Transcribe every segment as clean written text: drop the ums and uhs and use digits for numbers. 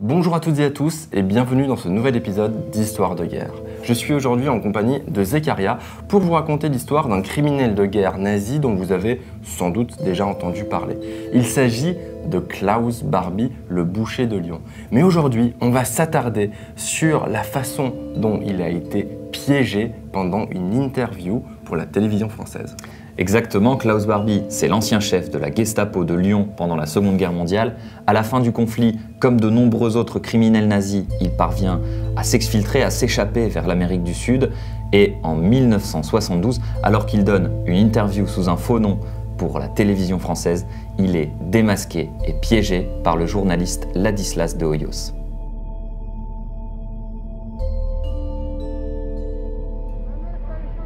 Bonjour à toutes et à tous et bienvenue dans ce nouvel épisode d'Histoire de guerre. Je suis aujourd'hui en compagnie de Zekaria pour vous raconter l'histoire d'un criminel de guerre nazi dont vous avez sans doute déjà entendu parler. Il s'agit de Klaus Barbie, le boucher de Lyon. Mais aujourd'hui, on va s'attarder sur la façon dont il a été piégé pendant une interview pour la télévision française. Exactement, Klaus Barbie, c'est l'ancien chef de la Gestapo de Lyon pendant la Seconde Guerre mondiale. À la fin du conflit, comme de nombreux autres criminels nazis, il parvient à s'exfiltrer, à s'échapper vers l'Amérique du Sud. Et en 1972, alors qu'il donne une interview sous un faux nom pour la télévision française, il est démasqué et piégé par le journaliste Ladislas de Hoyos.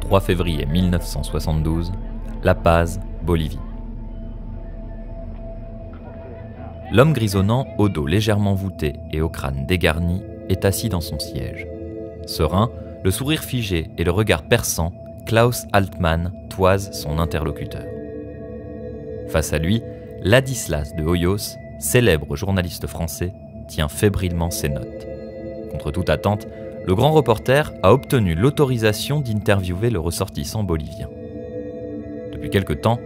« 3 février 1972, La Paz, Bolivie. L'homme grisonnant, au dos légèrement voûté et au crâne dégarni, est assis dans son siège. Serein, le sourire figé et le regard perçant, Klaus Altmann toise son interlocuteur. Face à lui, Ladislas de Hoyos, célèbre journaliste français, tient fébrilement ses notes. Contre toute attente, le grand reporter a obtenu l'autorisation d'interviewer le ressortissant bolivien. Depuis quelque temps,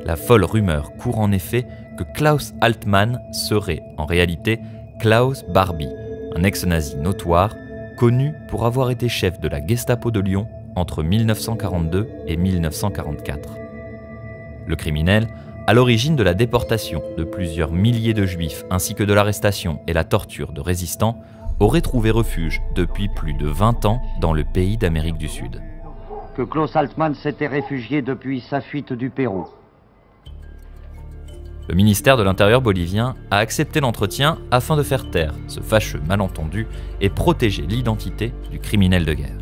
la folle rumeur court en effet que Klaus Altmann serait en réalité Klaus Barbie, un ex-nazi notoire, connu pour avoir été chef de la Gestapo de Lyon entre 1942 et 1944. Le criminel, à l'origine de la déportation de plusieurs milliers de juifs ainsi que de l'arrestation et la torture de résistants, aurait trouvé refuge depuis plus de 20 ans dans le pays d'Amérique du Sud. Que Klaus Altmann s'était réfugié depuis sa fuite du Pérou. Le ministère de l'Intérieur bolivien a accepté l'entretien afin de faire taire ce fâcheux malentendu et protéger l'identité du criminel de guerre.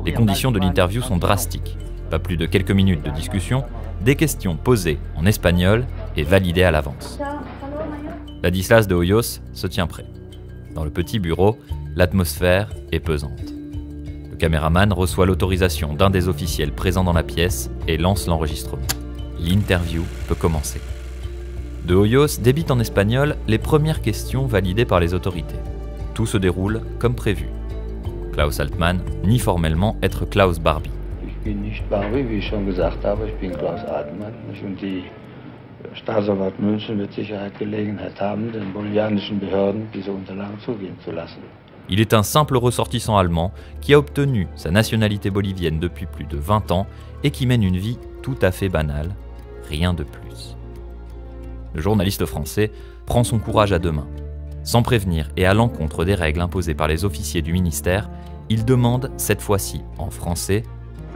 Les conditions de l'interview sont drastiques. Pas plus de quelques minutes de discussion, des questions posées en espagnol et validées à l'avance. Ladislas de Hoyos se tient prêt. Dans le petit bureau, l'atmosphère est pesante. Le caméraman reçoit l'autorisation d'un des officiels présents dans la pièce et lance l'enregistrement. L'interview peut commencer. De Hoyos débite en espagnol les premières questions validées par les autorités. Tout se déroule comme prévu. Klaus Altmann nie formellement être Klaus Barbie. Ich bin nicht Barbie, wie ich schon gesagt habe, ich bin Klaus Altmann. Und die Staatsanwalt München wird Sicherheit Gelegenheit haben, den bolivianischen Behörden diese Unterlagen zugehen zu lassen. Il est un simple ressortissant allemand qui a obtenu sa nationalité bolivienne depuis plus de 20 ans et qui mène une vie tout à fait banale, rien de plus. Le journaliste français prend son courage à deux mains. Sans prévenir et à l'encontre des règles imposées par les officiers du ministère, il demande, cette fois-ci en français,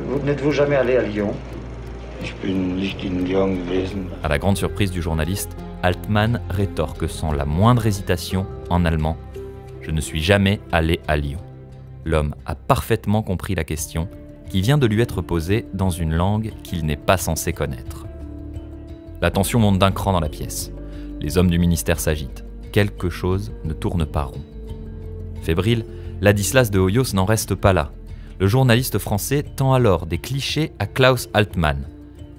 Vous n'êtes-vous jamais allé à Lyon? Ich bin nicht in Lyon gewesen. À la grande surprise du journaliste, Altmann rétorque sans la moindre hésitation en allemand « Je ne suis jamais allé à Lyon ». L'homme a parfaitement compris la question qui vient de lui être posée dans une langue qu'il n'est pas censé connaître. La tension monte d'un cran dans la pièce. Les hommes du ministère s'agitent. Quelque chose ne tourne pas rond. Fébrile, Ladislas de Hoyos n'en reste pas là. Le journaliste français tend alors des clichés à Klaus Altmann.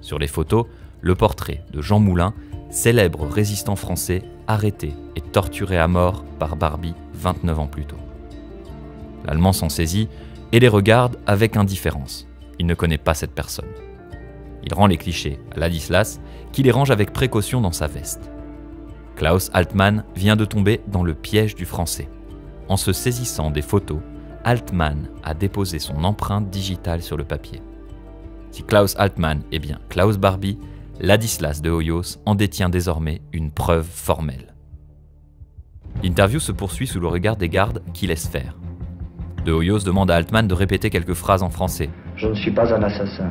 Sur les photos, le portrait de Jean Moulin, célèbre résistant français, arrêté et torturé à mort par Barbie 29 ans plus tôt. L'Allemand s'en saisit et les regarde avec indifférence. Il ne connaît pas cette personne. Il rend les clichés à Ladislas, qui les range avec précaution dans sa veste. Klaus Altmann vient de tomber dans le piège du français. En se saisissant des photos, Altmann a déposé son empreinte digitale sur le papier. Si Klaus Altmann est bien Klaus Barbie, Ladislas de Hoyos en détient désormais une preuve formelle. L'interview se poursuit sous le regard des gardes qui laissent faire. De Hoyos demande à Altmann de répéter quelques phrases en français. Je ne suis pas un assassin.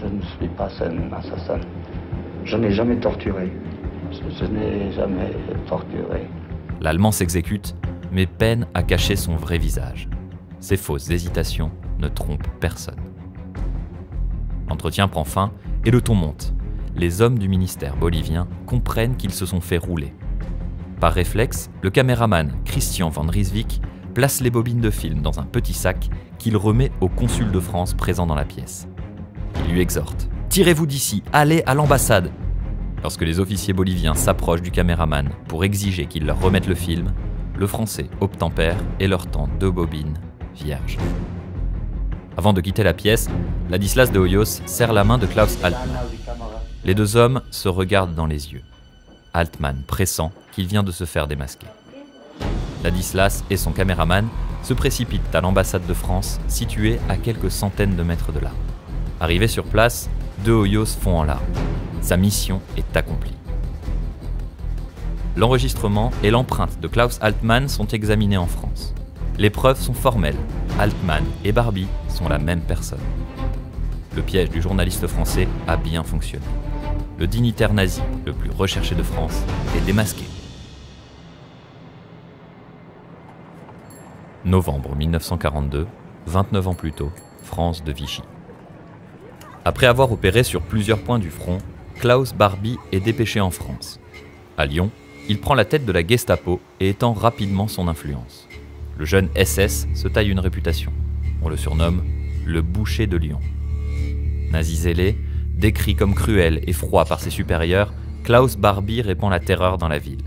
Je ne suis pas un assassin. Je n'ai jamais torturé. Je n'ai jamais torturé. L'Allemand s'exécute, mais peine à cacher son vrai visage. Ses fausses hésitations ne trompent personne. L'entretien prend fin et le ton monte. Les hommes du ministère bolivien comprennent qu'ils se sont fait rouler. Par réflexe, le caméraman Christian van Rieswijk place les bobines de film dans un petit sac qu'il remet au consul de France présent dans la pièce. Il lui exhorte « Tirez-vous d'ici, allez à l'ambassade !» Lorsque les officiers boliviens s'approchent du caméraman pour exiger qu'il leur remette le film, le Français obtempère et leur tend 2 bobines vierges. Avant de quitter la pièce, Ladislas de Hoyos serre la main de Klaus Altmann. Les 2 hommes se regardent dans les yeux. Altmann pressent qu'il vient de se faire démasquer. Ladislas et son caméraman se précipitent à l'ambassade de France, située à quelques centaines de mètres de là. Arrivés sur place, de Hoyos fond en larmes. Sa mission est accomplie. L'enregistrement et l'empreinte de Klaus Altmann sont examinés en France. Les preuves sont formelles. Altmann et Barbie sont la même personne. Le piège du journaliste français a bien fonctionné. Le dignitaire nazi le plus recherché de France est démasqué. Novembre 1942, 29 ans plus tôt, France de Vichy. Après avoir opéré sur plusieurs points du front, Klaus Barbie est dépêché en France. À Lyon, il prend la tête de la Gestapo et étend rapidement son influence. Le jeune SS se taille une réputation. On le surnomme le boucher de Lyon. Nazi zélé, décrit comme cruel et froid par ses supérieurs, Klaus Barbie répand la terreur dans la ville.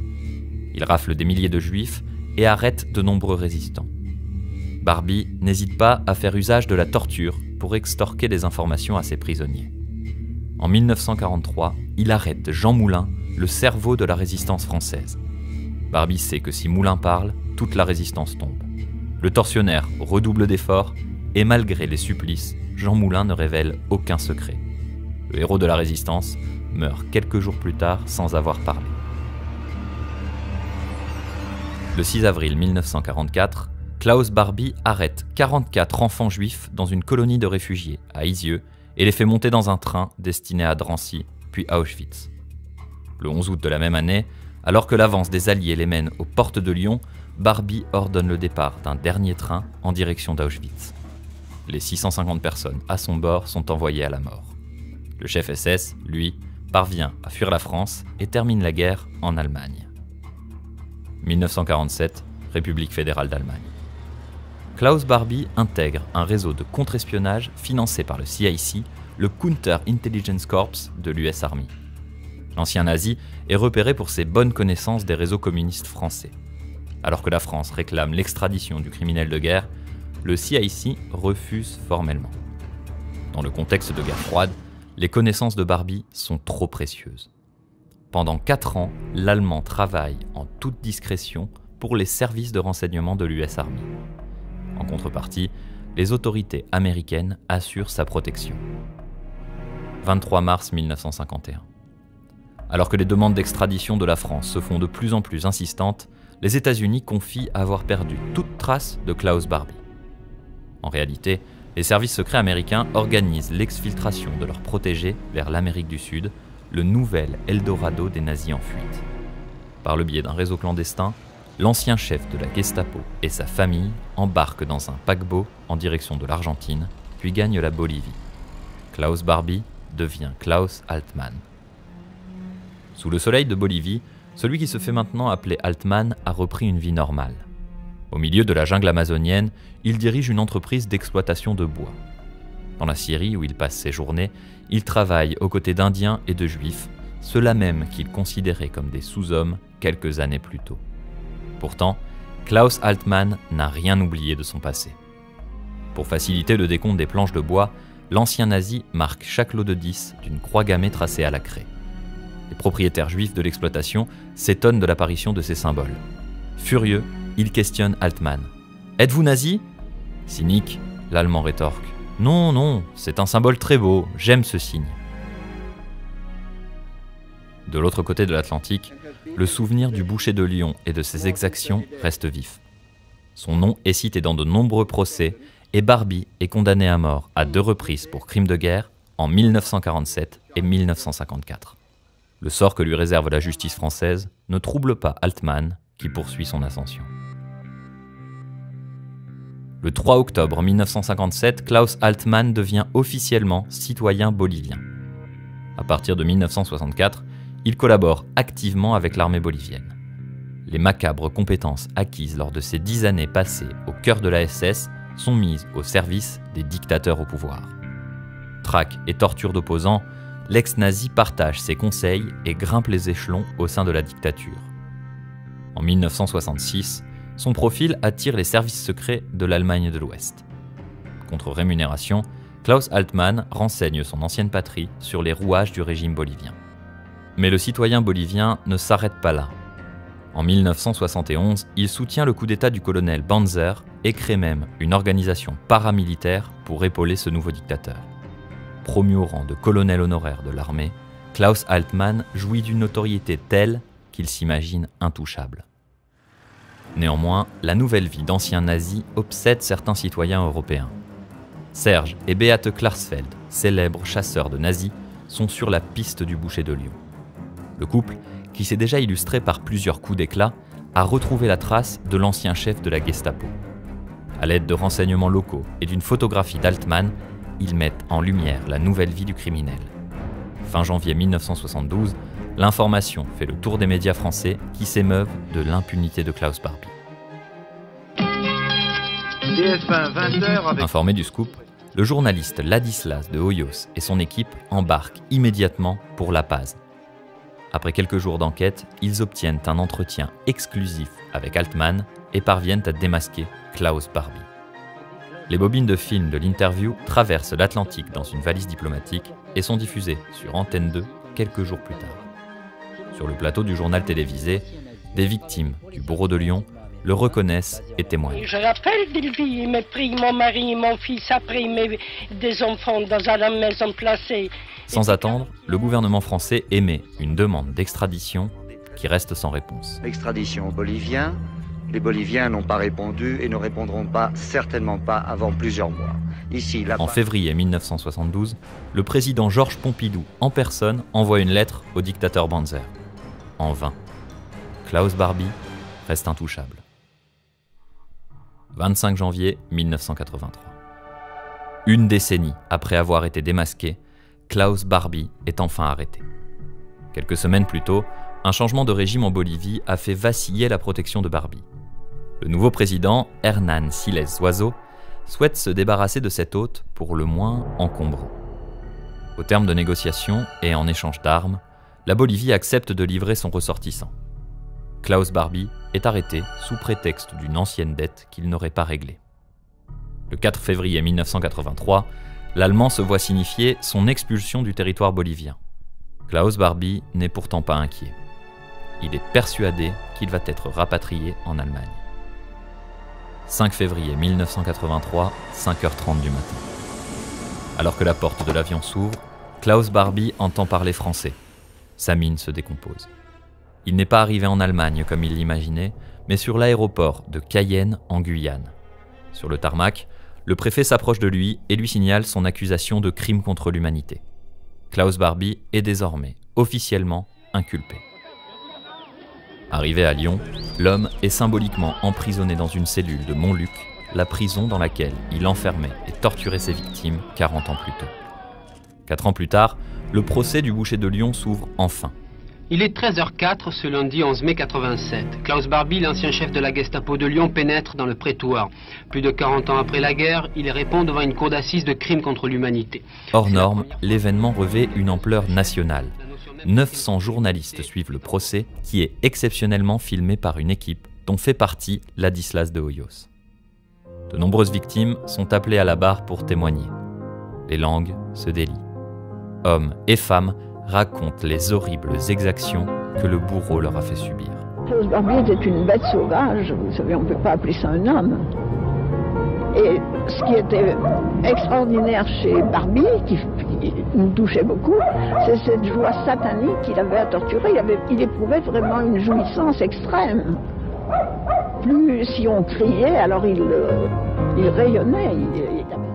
Il rafle des milliers de juifs et arrête de nombreux résistants. Barbie n'hésite pas à faire usage de la torture pour extorquer des informations à ses prisonniers. En 1943, il arrête Jean Moulin, le cerveau de la résistance française. Barbie sait que si Moulin parle, toute la résistance tombe. Le tortionnaire redouble d'efforts et malgré les supplices, Jean Moulin ne révèle aucun secret. Le héros de la résistance meurt quelques jours plus tard sans avoir parlé. Le 6 avril 1944, Klaus Barbie arrête 44 enfants juifs dans une colonie de réfugiés à Isieux et les fait monter dans un train destiné à Drancy, puis à Auschwitz. Le 11 août de la même année, alors que l'avance des Alliés les mène aux portes de Lyon, Barbie ordonne le départ d'un dernier train en direction d'Auschwitz. Les 650 personnes à son bord sont envoyées à la mort. Le chef SS, lui, parvient à fuir la France et termine la guerre en Allemagne. 1947, République fédérale d'Allemagne. Klaus Barbie intègre un réseau de contre-espionnage financé par le CIC, le Counter Intelligence Corps de l'US Army. L'ancien nazi est repéré pour ses bonnes connaissances des réseaux communistes français. Alors que la France réclame l'extradition du criminel de guerre, le CIC refuse formellement. Dans le contexte de guerre froide, les connaissances de Barbie sont trop précieuses. Pendant 4 ans, l'Allemand travaille en toute discrétion pour les services de renseignement de l'US Army. En contrepartie, les autorités américaines assurent sa protection. 23 mars 1951. Alors que les demandes d'extradition de la France se font de plus en plus insistantes, les États-Unis confient avoir perdu toute trace de Klaus Barbie. En réalité, les services secrets américains organisent l'exfiltration de leurs protégés vers l'Amérique du Sud, le nouvel Eldorado des nazis en fuite. Par le biais d'un réseau clandestin, l'ancien chef de la Gestapo et sa famille embarquent dans un paquebot en direction de l'Argentine, puis gagnent la Bolivie. Klaus Barbie devient Klaus Altmann. Sous le soleil de Bolivie, celui qui se fait maintenant appeler Altmann a repris une vie normale. Au milieu de la jungle amazonienne, il dirige une entreprise d'exploitation de bois. Dans la Syrie où il passe ses journées, il travaille aux côtés d'Indiens et de Juifs, ceux-là même qu'il considérait comme des sous-hommes quelques années plus tôt. Pourtant, Klaus Altmann n'a rien oublié de son passé. Pour faciliter le décompte des planches de bois, l'ancien nazi marque chaque lot de 10 d'une croix gammée tracée à la craie. Les propriétaires juifs de l'exploitation s'étonnent de l'apparition de ces symboles. Furieux, ils questionnent Altmann. « Êtes-vous nazi ?» Cynique, l'Allemand rétorque. « Non, non, c'est un symbole très beau, j'aime ce signe. » De l'autre côté de l'Atlantique, le souvenir du boucher de Lyon et de ses exactions reste vif. Son nom est cité dans de nombreux procès et Barbie est condamné à mort à 2 reprises pour crimes de guerre en 1947 et 1954. Le sort que lui réserve la justice française ne trouble pas Altmann qui poursuit son ascension. Le 3 octobre 1957, Klaus Altmann devient officiellement citoyen bolivien. À partir de 1964, il collabore activement avec l'armée bolivienne. Les macabres compétences acquises lors de ces 10 années passées au cœur de la SS sont mises au service des dictateurs au pouvoir. Traque et torture d'opposants, l'ex-nazi partage ses conseils et grimpe les échelons au sein de la dictature. En 1966, son profil attire les services secrets de l'Allemagne de l'Ouest. Contre rémunération, Klaus Altmann renseigne son ancienne patrie sur les rouages du régime bolivien. Mais le citoyen bolivien ne s'arrête pas là. En 1971, il soutient le coup d'État du colonel Banzer et crée même une organisation paramilitaire pour épauler ce nouveau dictateur. Promu au rang de colonel honoraire de l'armée, Klaus Altmann jouit d'une notoriété telle qu'il s'imagine intouchable. Néanmoins, la nouvelle vie d'ancien nazi obsède certains citoyens européens. Serge et Beate Klarsfeld, célèbres chasseurs de nazis, sont sur la piste du boucher de Lyon. Le couple, qui s'est déjà illustré par plusieurs coups d'éclat, a retrouvé la trace de l'ancien chef de la Gestapo. À l'aide de renseignements locaux et d'une photographie d'Altmann, ils mettent en lumière la nouvelle vie du criminel. Fin janvier 1972, l'information fait le tour des médias français qui s'émeuvent de l'impunité de Klaus Barbie. Informé du scoop, le journaliste Ladislas de Hoyos et son équipe embarquent immédiatement pour La Paz. Après quelques jours d'enquête, ils obtiennent un entretien exclusif avec Altmann et parviennent à démasquer Klaus Barbie. Les bobines de film de l'interview traversent l'Atlantique dans une valise diplomatique et sont diffusées sur Antenne 2 quelques jours plus tard. Sur le plateau du journal télévisé, des victimes du bourreau de Lyon le reconnaissent et témoignent. Je rappelle Dilby, il m'a pris mon mari et mon fils, après il m'a des enfants dans la maison placée. Sans attendre, le gouvernement français émet une demande d'extradition qui reste sans réponse. Extradition aux Boliviens. Les Boliviens n'ont pas répondu et ne répondront pas, certainement pas avant plusieurs mois. Ici, là-bas. En février 1972, le président Georges Pompidou, en personne, envoie une lettre au dictateur Banzer. En vain. Klaus Barbie reste intouchable. 25 janvier 1983. Une décennie après avoir été démasqué, Klaus Barbie est enfin arrêté. Quelques semaines plus tôt, un changement de régime en Bolivie a fait vaciller la protection de Barbie. Le nouveau président, Hernán Siles Zuazo, souhaite se débarrasser de cet hôte pour le moins encombrant. Au terme de négociations et en échange d'armes, la Bolivie accepte de livrer son ressortissant. Klaus Barbie est arrêté sous prétexte d'une ancienne dette qu'il n'aurait pas réglée. Le 4 février 1983, l'Allemand se voit signifier son expulsion du territoire bolivien. Klaus Barbie n'est pourtant pas inquiet. Il est persuadé qu'il va être rapatrié en Allemagne. 5 février 1983, 5h30 du matin. Alors que la porte de l'avion s'ouvre, Klaus Barbie entend parler français. Sa mine se décompose. Il n'est pas arrivé en Allemagne comme il l'imaginait, mais sur l'aéroport de Cayenne en Guyane. Sur le tarmac, le préfet s'approche de lui et lui signale son accusation de crime contre l'humanité. Klaus Barbie est désormais officiellement inculpé. Arrivé à Lyon, l'homme est symboliquement emprisonné dans une cellule de Montluc, la prison dans laquelle il enfermait et torturait ses victimes 40 ans plus tôt. 4 ans plus tard, le procès du boucher de Lyon s'ouvre enfin. Il est 13h04 ce lundi 11 mai 87. Klaus Barbie, l'ancien chef de la Gestapo de Lyon, pénètre dans le prétoire. Plus de 40 ans après la guerre, il répond devant une cour d'assises de crimes contre l'humanité. Hors norme, l'événement revêt une ampleur nationale. 900 journalistes suivent le procès, qui est exceptionnellement filmé par une équipe dont fait partie Ladislas de Hoyos. De nombreuses victimes sont appelées à la barre pour témoigner. Les langues se délient. Hommes et femmes racontent les horribles exactions que le bourreau leur a fait subir. Klaus Barbie était une bête sauvage, vous savez, on ne peut pas appeler ça un homme. Et ce qui était extraordinaire chez Barbie, qui nous touchait beaucoup, c'est cette joie satanique qu'il avait à torturer. Il éprouvait vraiment une jouissance extrême. Plus si on criait, alors il rayonnait.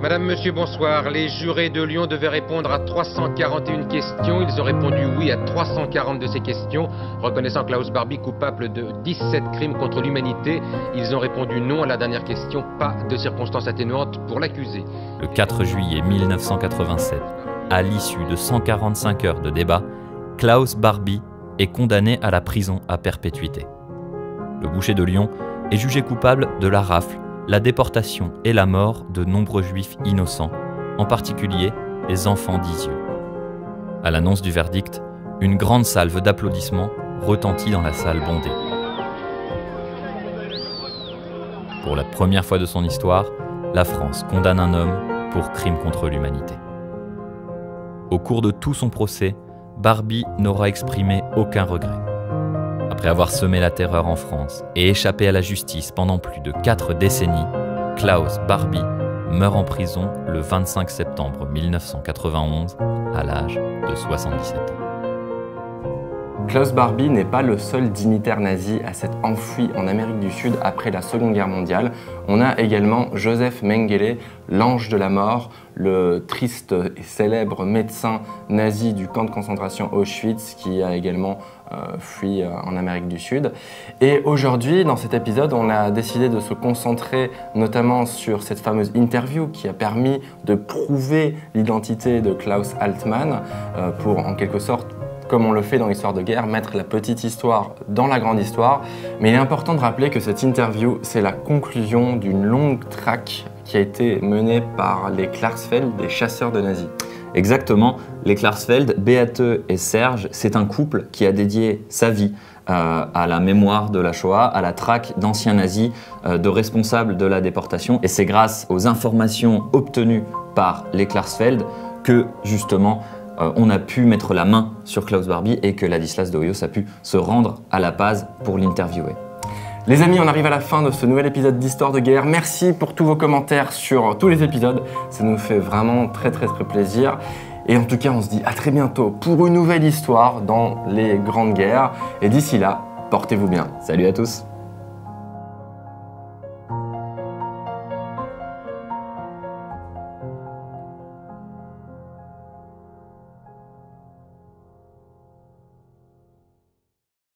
Madame, monsieur, bonsoir. Les jurés de Lyon devaient répondre à 341 questions. Ils ont répondu oui à 340 de ces questions, reconnaissant Klaus Barbie coupable de 17 crimes contre l'humanité. Ils ont répondu non à la dernière question, pas de circonstances atténuantes pour l'accusé. Le 4 juillet 1987, à l'issue de 145 heures de débat, Klaus Barbie est condamné à la prison à perpétuité. Le boucher de Lyon est jugé coupable de la rafle, la déportation et la mort de nombreux juifs innocents, en particulier les enfants d'Isieux. À l'annonce du verdict, une grande salve d'applaudissements retentit dans la salle bondée. Pour la première fois de son histoire, la France condamne un homme pour crime contre l'humanité. Au cours de tout son procès, Barbie n'aura exprimé aucun regret. Après avoir semé la terreur en France et échappé à la justice pendant plus de 4 décennies, Klaus Barbie meurt en prison le 25 septembre 1991 à l'âge de 77 ans. Klaus Barbie n'est pas le seul dignitaire nazi à s'être enfui en Amérique du Sud après la Seconde Guerre mondiale. On a également Joseph Mengele, l'ange de la mort, le triste et célèbre médecin nazi du camp de concentration Auschwitz qui a également fui en Amérique du Sud. Et aujourd'hui, dans cet épisode, on a décidé de se concentrer notamment sur cette fameuse interview qui a permis de prouver l'identité de Klaus Altmann pour, en quelque sorte, comme on le fait dans l'histoire de guerre, mettre la petite histoire dans la grande histoire. Mais il est important de rappeler que cette interview, c'est la conclusion d'une longue traque qui a été menée par les Klarsfeld, des chasseurs de nazis. Exactement, les Klarsfeld, Beate et Serge, c'est un couple qui a dédié sa vie à la mémoire de la Shoah, à la traque d'anciens nazis, de responsables de la déportation. Et c'est grâce aux informations obtenues par les Klarsfeld que, justement, on a pu mettre la main sur Klaus Barbie et que Ladislas de Hoyos a pu se rendre à La Paz pour l'interviewer. Les amis, on arrive à la fin de ce nouvel épisode d'Histoire de guerre. Merci pour tous vos commentaires sur tous les épisodes. Ça nous fait vraiment très plaisir. Et en tout cas, on se dit à très bientôt pour une nouvelle histoire dans les grandes guerres. Et d'ici là, portez-vous bien. Salut à tous.